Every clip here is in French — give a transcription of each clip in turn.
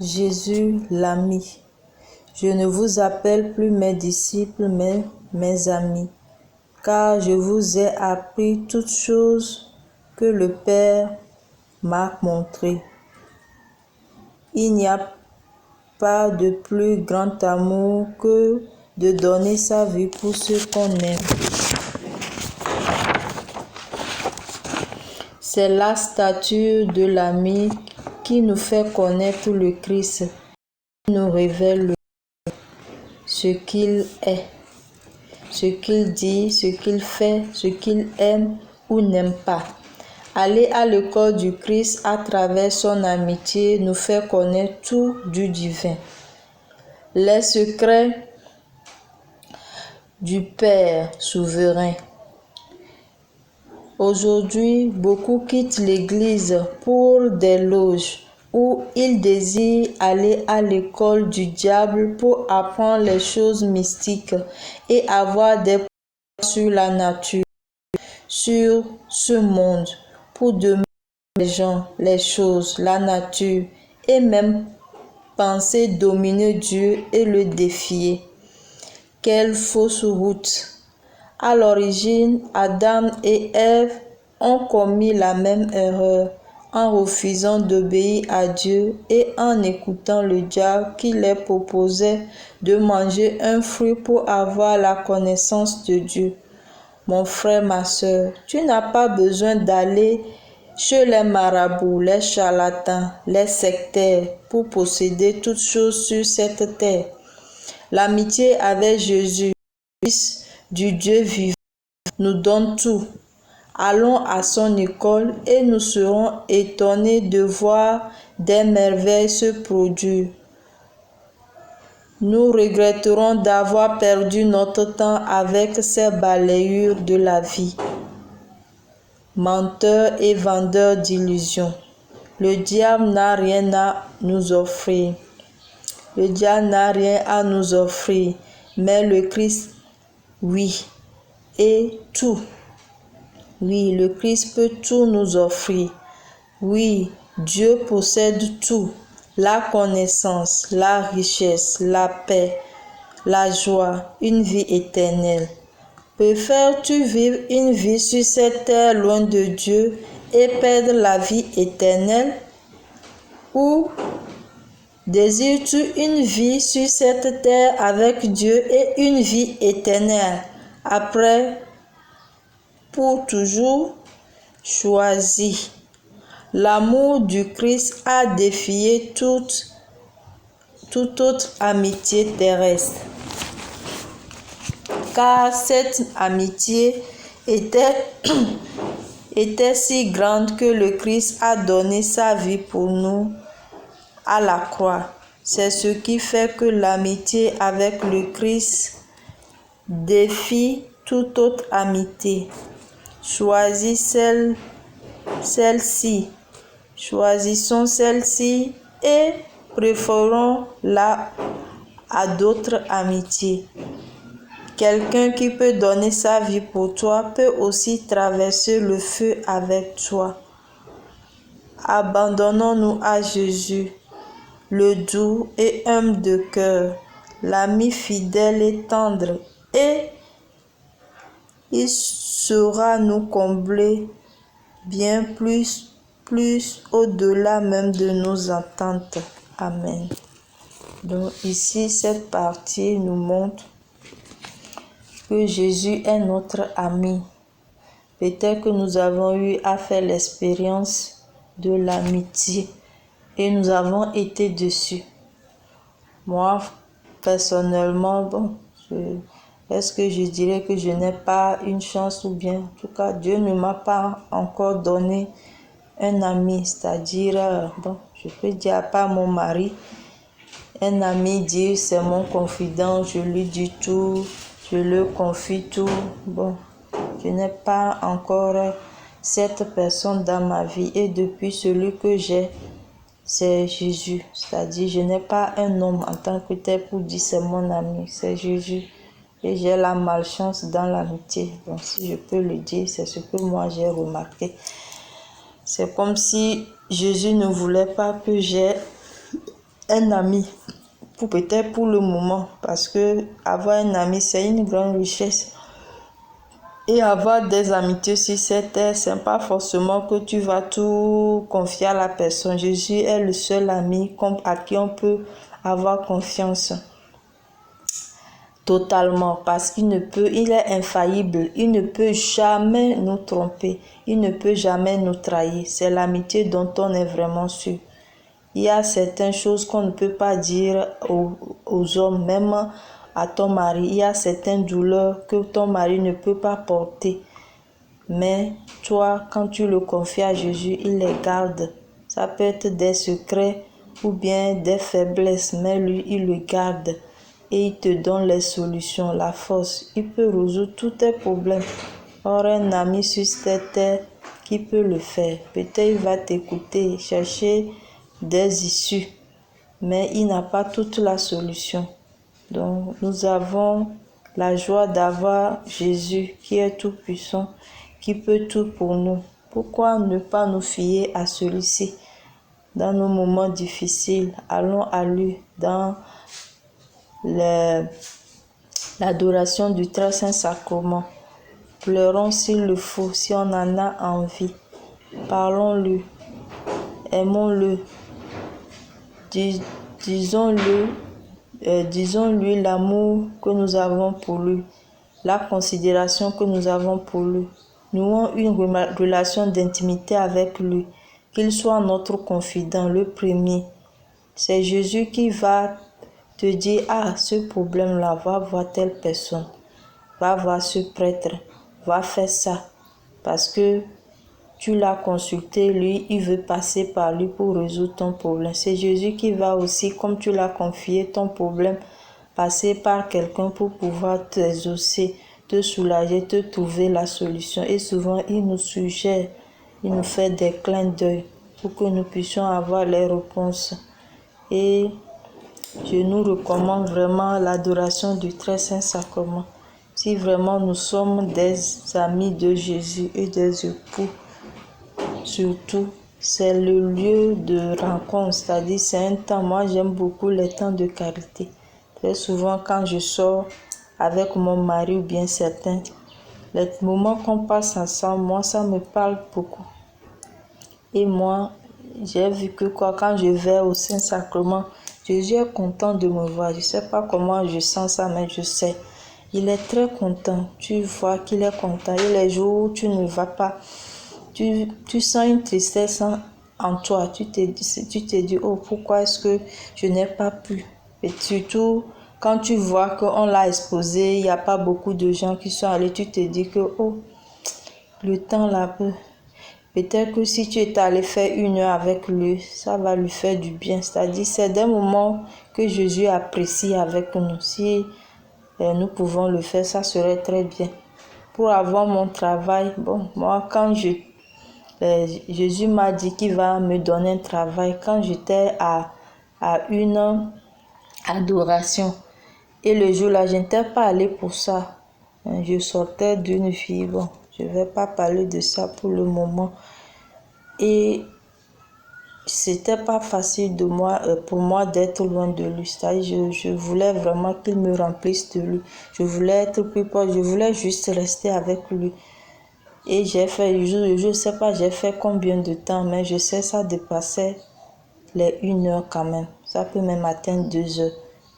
Jésus l'ami. Je ne vous appelle plus mes disciples, mais mes amis, car je vous ai appris toutes choses que le Père m'a montrées. Il n'y a pas de plus grand amour que de donner sa vie pour ceux qu'on aime. C'est la stature de l'ami qui nous fait connaître le Christ, qui nous révèle ce qu'il est, ce qu'il dit, ce qu'il fait, ce qu'il aime ou n'aime pas. Aller à l'école du Christ à travers son amitié nous fait connaître tout du divin. Les secrets du Père souverain. Aujourd'hui, beaucoup quittent l'Église pour des loges où ils désirent aller à l'école du diable pour apprendre les choses mystiques et avoir des pouvoirs sur la nature, sur ce monde, pour dominer les gens, les choses, la nature et même penser dominer Dieu et le défier. Quelle fausse route! À l'origine, Adam et Ève ont commis la même erreur en refusant d'obéir à Dieu et en écoutant le diable qui leur proposait de manger un fruit pour avoir la connaissance de Dieu. Mon frère, ma soeur, tu n'as pas besoin d'aller chez les marabouts, les charlatans, les sectaires pour posséder toutes choses sur cette terre. L'amitié avec Jésus, Fils du Dieu vivant, nous donne tout. Allons à son école et nous serons étonnés de voir des merveilles se produire. Nous regretterons d'avoir perdu notre temps avec ces balayures de la vie. Menteurs et vendeurs d'illusions. Le diable n'a rien à nous offrir. Le diable n'a rien à nous offrir, mais le Christ, oui, et tout. Oui, le Christ peut tout nous offrir. Oui, Dieu possède tout. La connaissance, la richesse, la paix, la joie, une vie éternelle. Préfères-tu vivre une vie sur cette terre loin de Dieu et perdre la vie éternelle? Ou désires-tu une vie sur cette terre avec Dieu et une vie éternelle après pour toujours? Choisis. L'amour du Christ a défié toute autre amitié terrestre. Car cette amitié était si grande que le Christ a donné sa vie pour nous à la croix. C'est ce qui fait que l'amitié avec le Christ défie toute autre amitié. Choisis celle-ci. Choisissons celle-ci et préférons-la à d'autres amitiés. Quelqu'un qui peut donner sa vie pour toi peut aussi traverser le feu avec toi. Abandonnons-nous à Jésus, le doux et humble de cœur, l'ami fidèle et tendre, et il saura nous combler bien plus au-delà même de nos attentes. Amen. Donc ici, cette partie nous montre que Jésus est notre ami. Peut-être que nous avons eu à faire l'expérience de l'amitié et nous avons été déçus. Moi, personnellement, est-ce que je dirais que je n'ai pas une chance ou bien, en tout cas, Dieu ne m'a pas encore donné un ami, c'est-à-dire, je peux dire à part mon mari, un ami dit c'est mon confident, je lui dis tout, je lui confie tout. Je n'ai pas encore cette personne dans ma vie et depuis celui que j'ai, c'est Jésus. C'est-à-dire, je n'ai pas un homme en tant que tel pour dire c'est mon ami, c'est Jésus. Et j'ai la malchance dans l'amitié. Donc, si je peux le dire, c'est ce que moi j'ai remarqué. C'est comme si Jésus ne voulait pas que j'ai un ami, peut-être pour le moment, parce que avoir un ami, c'est une grande richesse. Et avoir des amitiés sur cette terre, c'est pas forcément que tu vas tout confier à la personne. Jésus est le seul ami à qui on peut avoir confiance totalement, parce qu'il est infaillible, il ne peut jamais nous tromper, il ne peut jamais nous trahir. C'est l'amitié dont on est vraiment sûr. Il y a certaines choses qu'on ne peut pas dire aux hommes, même à ton mari. Il y a certaines douleurs que ton mari ne peut pas porter. Mais toi, quand tu le confies à Jésus, il les garde. Ça peut être des secrets ou bien des faiblesses, mais lui, il le garde. Et il te donne les solutions, la force. Il peut résoudre tous tes problèmes. Or, un ami sur cette terre qui peut le faire. Peut-être il va t'écouter, chercher des issues, mais il n'a pas toute la solution. Donc, nous avons la joie d'avoir Jésus qui est tout puissant, qui peut tout pour nous. Pourquoi ne pas nous fier à celui-ci? Dans nos moments difficiles, allons à lui dans l'adoration du très saint sacrement. Pleurons s'il le faut, si on en a envie. Parlons-lui, aimons-le, disons-lui l'amour que nous avons pour lui, la considération que nous avons pour lui. Nouons une relation d'intimité avec lui, qu'il soit notre confident, le premier. C'est Jésus qui va te dire, ah, ce problème-là, va voir telle personne, va voir ce prêtre, va faire ça, parce que tu l'as consulté, lui, il veut passer par lui pour résoudre ton problème. C'est Jésus qui va aussi, comme tu l'as confié ton problème, passer par quelqu'un pour pouvoir t'exaucer, te soulager, te trouver la solution. Et souvent, il nous suggère, il nous fait des clins d'œil pour que nous puissions avoir les réponses. Et je nous recommande vraiment l'adoration du très saint sacrement. Si vraiment nous sommes des amis de Jésus et des époux, surtout, c'est le lieu de rencontre, c'est-à-dire c'est un temps, moi j'aime beaucoup les temps de qualité. Très souvent quand je sors avec mon mari ou bien certains, les moments qu'on passe ensemble, moi ça me parle beaucoup. Et moi, j'ai vu que quand je vais au Saint-Sacrement, Jésus est content de me voir. Je ne sais pas comment je sens ça, mais je sais. Il est très content. Tu vois qu'il est content. Et les jours où tu ne vas pas, tu sens une tristesse en toi. Tu te dis, oh, pourquoi est-ce que je n'ai pas pu? Et surtout, quand tu vois qu'on l'a exposé, il n'y a pas beaucoup de gens qui sont allés, tu te dis que, oh, le temps là peut-être que si tu es allé faire 1 heure avec lui, ça va lui faire du bien. C'est-à-dire, c'est des moments que Jésus apprécie avec nous. Si nous pouvons le faire, ça serait très bien. Pour avoir mon travail, bon, moi, quand Jésus m'a dit qu'il va me donner un travail, quand j'étais à une adoration, et le jour-là, je n'étais pas allée pour ça. Je sortais d'une fille, bon, je ne vais pas parler de ça pour le moment. Et c'était pas facile pour moi d'être loin de lui. C'est-à-dire, je voulais vraiment qu'il me remplisse de lui. Je voulais être plus proche, je voulais juste rester avec lui. Et j'ai fait, je ne sais pas, j'ai fait combien de temps, mais je sais ça dépassait les 1 heure quand même. Ça peut même atteindre 2 heures.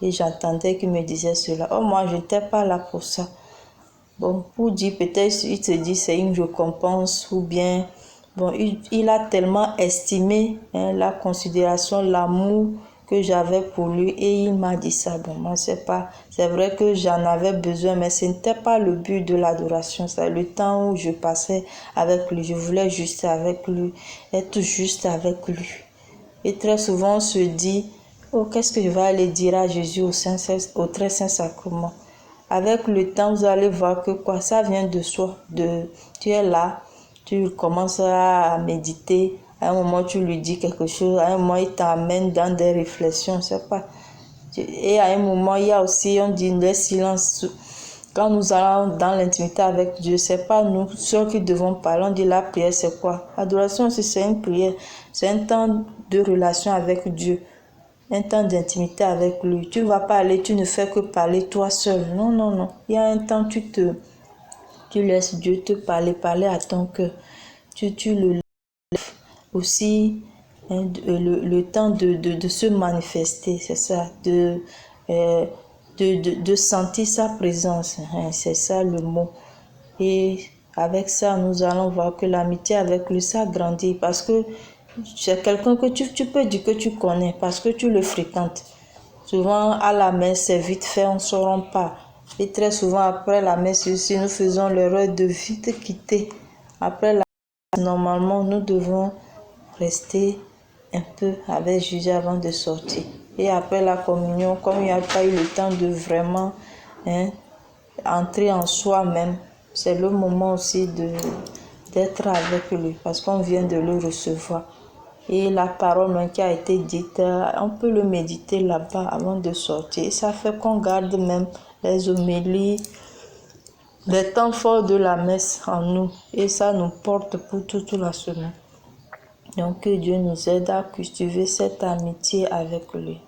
Et j'entendais qu'il me disait cela. Oh, moi, je n'étais pas là pour ça. Bon, pour dire, peut-être, il te dit c'est une récompense ou bien, bon, il a tellement estimé la considération, l'amour que j'avais pour lui et il m'a dit ça. Bon, moi, c'est vrai que j'en avais besoin, mais ce n'était pas le but de l'adoration. C'est le temps où je passais avec lui. Je voulais juste avec lui, être juste avec lui. Et très souvent, on se dit, oh, qu'est-ce que je vais aller dire à Jésus au très saint sacrement? Avec le temps, vous allez voir que ça vient de soi. Tu es là, tu commences à méditer. À un moment, tu lui dis quelque chose. À un moment, il t'amène dans des réflexions. C'est pas. Et à un moment, il y a aussi, on dit, le silence. Quand nous allons dans l'intimité avec Dieu, c'est pas nous seuls qui devons parler. On dit la prière, c'est quoi? L'adoration aussi, c'est une prière. C'est un temps de relation avec Dieu. un temps d'intimité avec lui. Tu ne vas pas aller, tu ne fais que parler toi seul. Non, non, non. Il y a un temps, tu laisses Dieu te parler à ton cœur. Tu le laisses aussi, hein, le temps de se manifester, c'est ça, de sentir sa présence, hein, c'est ça le mot. Et avec ça, nous allons voir que l'amitié avec lui s'agrandit parce que c'est quelqu'un que tu peux dire que tu connais parce que tu le fréquentes. Souvent, à la messe, c'est vite fait, on ne se rend pas. Et très souvent, après la messe aussi, nous faisons l'erreur de vite quitter. Après la messe, normalement, nous devons rester un peu avec Jésus avant de sortir. Et après la communion, comme il n'y a pas eu le temps de vraiment entrer en soi-même, c'est le moment aussi d'être avec lui parce qu'on vient de le recevoir. Et la parole même qui a été dite, on peut le méditer là-bas avant de sortir. Et ça fait qu'on garde même les homélies, les temps forts de la messe en nous. Et ça nous porte pour toute la semaine. Donc que Dieu nous aide à cultiver cette amitié avec lui.